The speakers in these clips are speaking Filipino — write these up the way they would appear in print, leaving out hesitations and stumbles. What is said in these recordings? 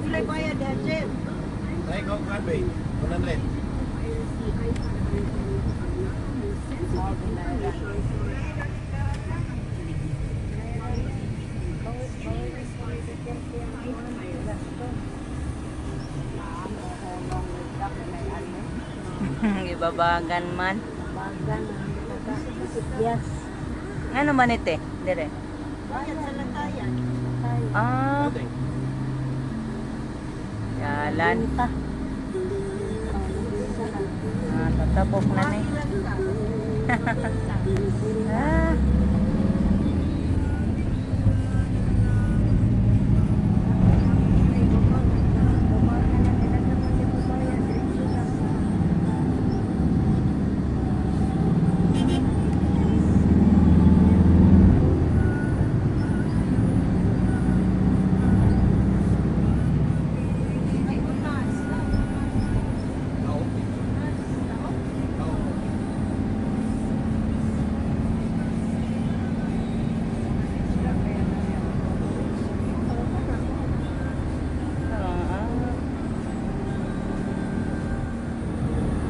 Sila bayad yan, Jim. Tayo ko, Carbe. 100. Ibabagan man. Bagan. Yes. Ano man ite? Dire. Bayad sa latayan. Ah, Ate. yalan. Ah, tatabok na ni. Ah.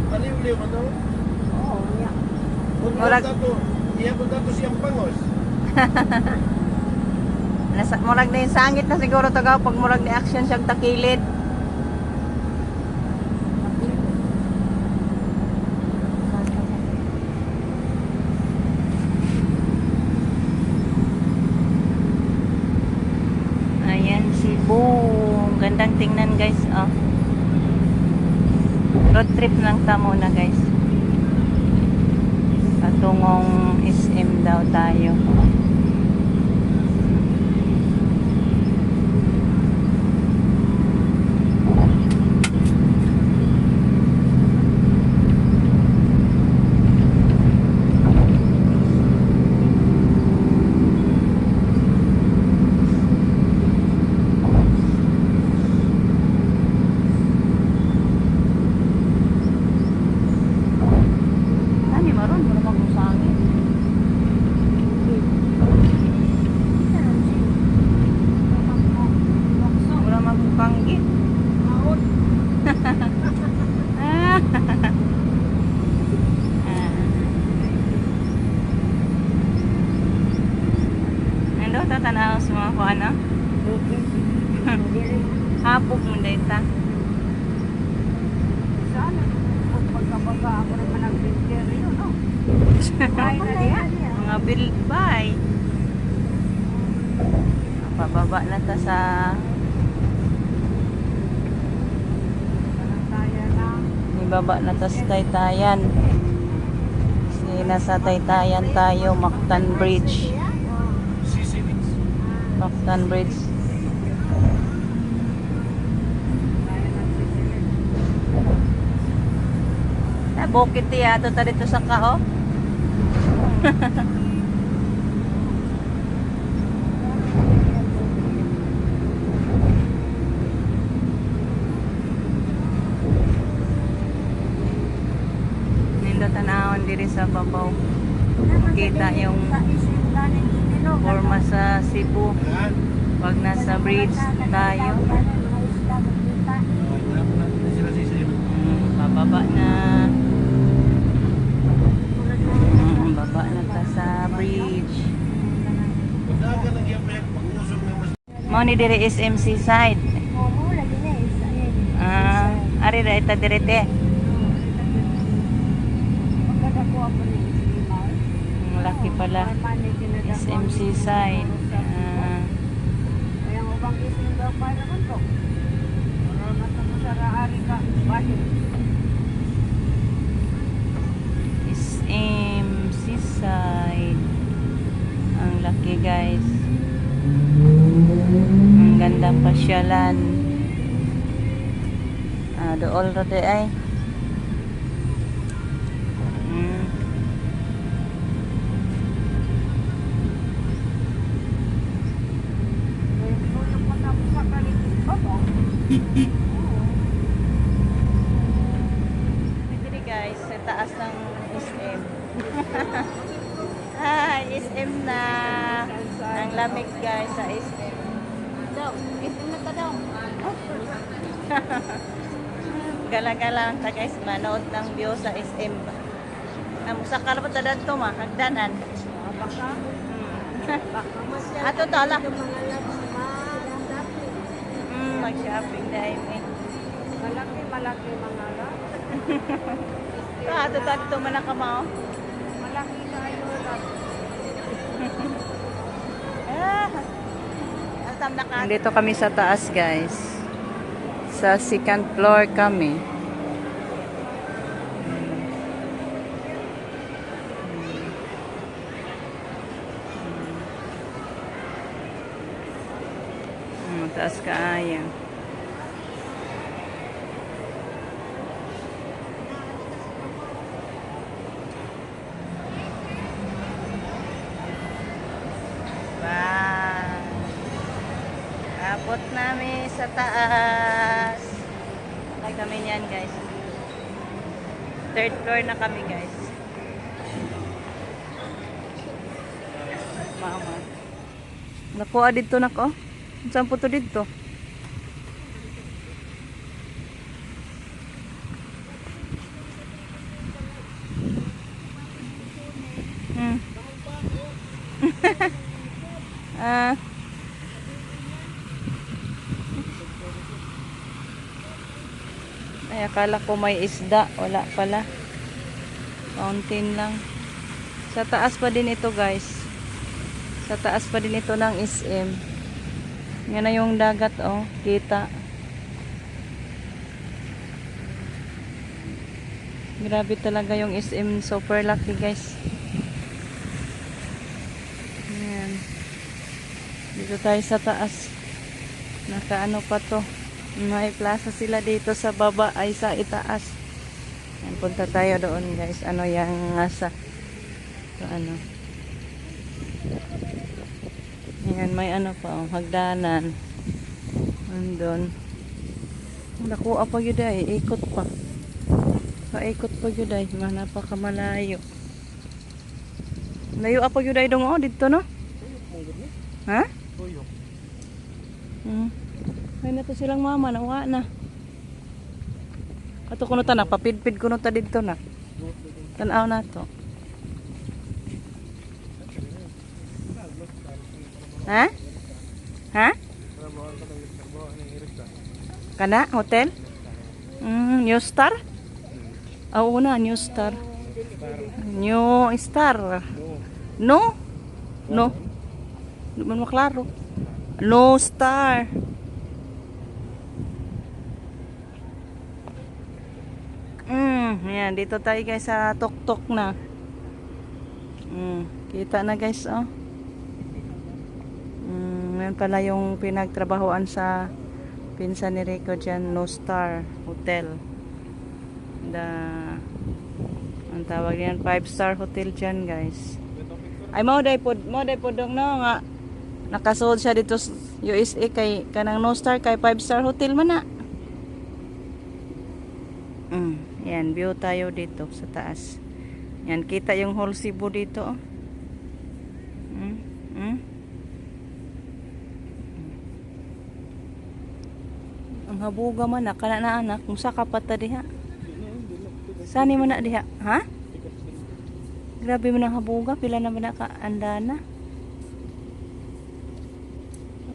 Paliw-liw mo to? Oo, niya. Murag- Iya ko dato siyang pangos. Murag na yung sangit na siguro tagaw pag murag ni action siyang takilid. Ayan si Boom. Gandang tingnan guys. Oh. Road trip lang ta muna guys. Patungong SM daw tayo. Ani maron mo naman kung sangit. Wala magpanggit. Ah. Ano tatanaw sa mga kuha na? Hapok mo dahil ta. Sana. Pag pagkabaga ako naman ang winter yun, no? Ay, na diyan. Mga bilbay. Pababa na ta sa Kaya na. ibaba na ta sa Taytayan. Kasi nasa Taytayan tayo, Mactan Bridge. Mactan Bridge. Bukit tiya to ta dito sa kao. Nindo tanawon diri sa babaw. Kita yung forma sa Cebu. Yan. Pag nasa bridge tayo. Sila sisip. Bababa na. Baba na ta sa bridge. Pagdaga lang yung pag-usog ng mas... Mao ni diri SMC side. Ah, ari ra ita direte. Ang laki pala. SMC side. Ah, Yang ubang isin daw pa naman ko. Para matamo sa raari ka. Bakit? SMC side. Ang laki guys. Ang ganda pasyalan. Ah, dool ra di ay. Mm. Tuyok pa tapos Dito guys, sa taas ng SM. SM na. Ang lamig guys sa SM. Daw, SM na ta daw. Gala-gala ang ta guys, manood ng view sa SM. Musakal pa ta dito ma, hagdanan. Baka, Ato tala. mga labs, Mag-shopping dahil eh. malaki mga labs. Ato dito man nakamao. Malaki kayo labs. Dito kami sa taas guys. Sa second floor kami. Taas kaaya. Wow. Abot namin sa taas. Ay kami niyan guys. Third floor na kami guys. Mama. Nakuha dito na ko. Saan po to dito? Ay, akala ko may isda. Wala pala. Fountain lang. Sa taas pa din ito guys. Sa taas pa din ito ng SM. Yan na yung dagat oh. Kita. Grabe talaga yung SM. Super lucky guys. Yan. Dito tayo sa taas. Nakaano pa to. May plaza sila dito sa baba ay sa itaas. Yan, punta tayo doon guys. Ano yung nasa so, ano. Yan, may ano pa oh, hagdanan. Andun. Nakuha pa yun ay. Ikot pa. Paikot pa yun ay. Napakamalayo. Layo pa yun ay dong oh. Dito no? Ha? May na to silang mama. Nawa na. Ato kuno ta na. Papidpid kuno ta dito na. Tanaw na to. Ha? Ha? Kana? Hotel? New Star? Oo na, New Star. New Star. No? No? Di man maklaro. No Star. Ayan, dito tayo guys sa tuk-tuk na. Kita na guys, oh. Yan pala yung pinagtrabahoan sa pinsan ni Rico dyan, No Star Hotel. Ang tawag yan, 5-star hotel dyan guys. Ay mo day pod dong no nga nakasold siya dito sa USA kay kanang No Star kay 5-star hotel man na. Yan, view tayo dito sa taas. Yan, kita yung whole Cebu dito. Ang habuga man na, kana na anak, kung sa kapata diha. Sani man na diha, ha? Grabe man ang habuga, pila naman na kaandana.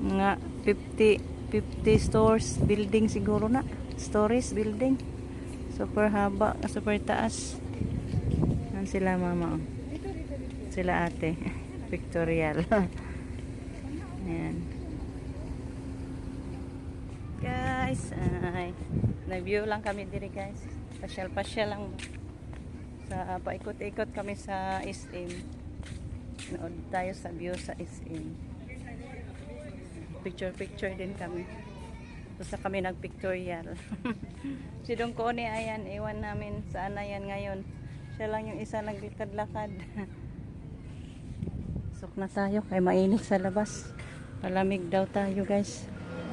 Mga 50 stores, building siguro na. Stories, building. Super haba, super taas. Yan sila mama. Sila ate. Pictorial. Ayan. Guys, ay nag-view lang kami diri guys. Pasyal-pasyal lang. Sa paikot-ikot kami sa SM. Nood tayo sa view sa SM. Picture-picture din kami. Basta kami nag-pictorial. Si Dong Kone, ayan, iwan namin saan na yan ngayon. Siya lang yung isa naglakad-lakad. Sok na tayo, kay mainit sa labas. Palamig daw tayo guys.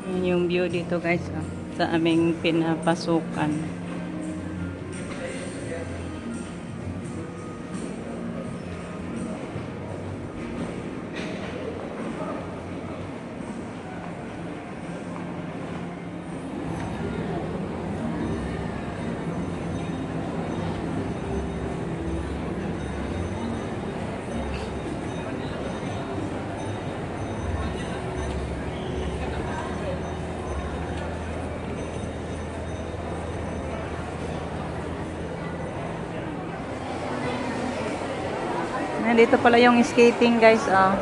Yan yung view dito guys. Oh. sa aming pinapasukan. Nandito pala yung skating guys, oh.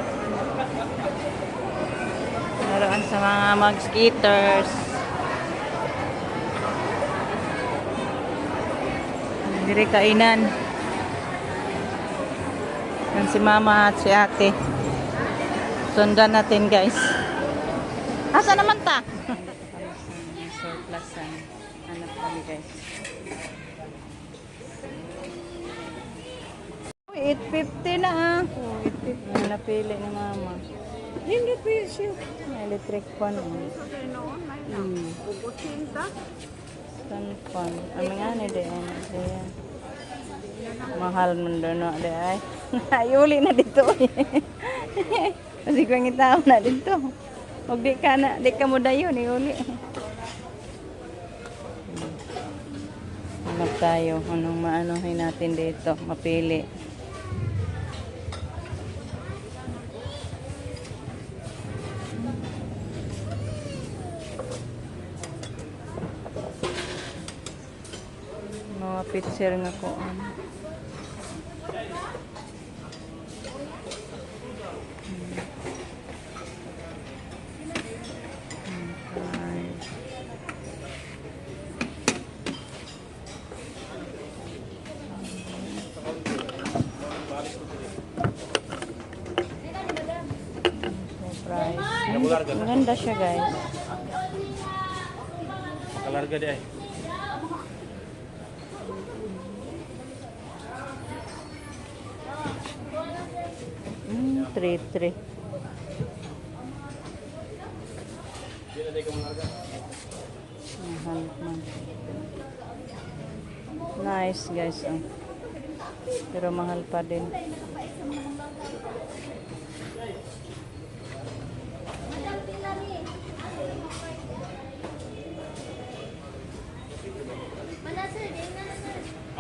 Naroon sa mga mag-skaters. Diri kainan. Yan si mama at si ate. Sundan natin guys. Asa naman ta? Surplusan. Hanap kami guys. 850 na ah. Oh, 850. Napili ni mama. Hindi presyo. Electric fan. Kaya noon, may na. Ubusin ta. Stand fan. Ang nga ni de ay. Mahal man doon de ay. Ayuli na dito. Kasi ko ngitaw na dito. Og di ka mo dayon iuli. Hanap tayo anong maanohin natin dito, mapili. Mga picture nga ko. Surprise. Maganda siya guys. Makalarga di ay. 3-3. Mahal man. Nice guys. Oh. Pero mahal pa din.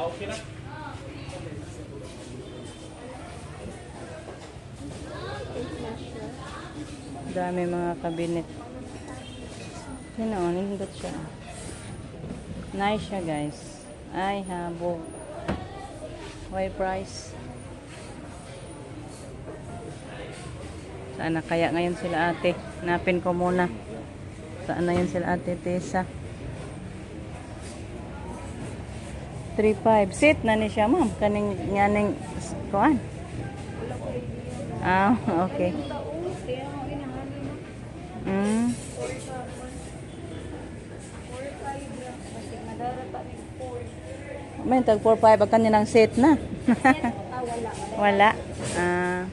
Okay na. Dami mga kabinet. Nindot siya. Nice siya guys. Ay habog. Why price? Saan na kaya ngayon sila ate? Hanapin ko muna. Saan na yun sila ate Tessa? 3.5. Sit na ni siya ma'am. Kaning nyaning kuan. Ah, okay. May tag 4-5 ang kanya ng set na. Wala. Ah.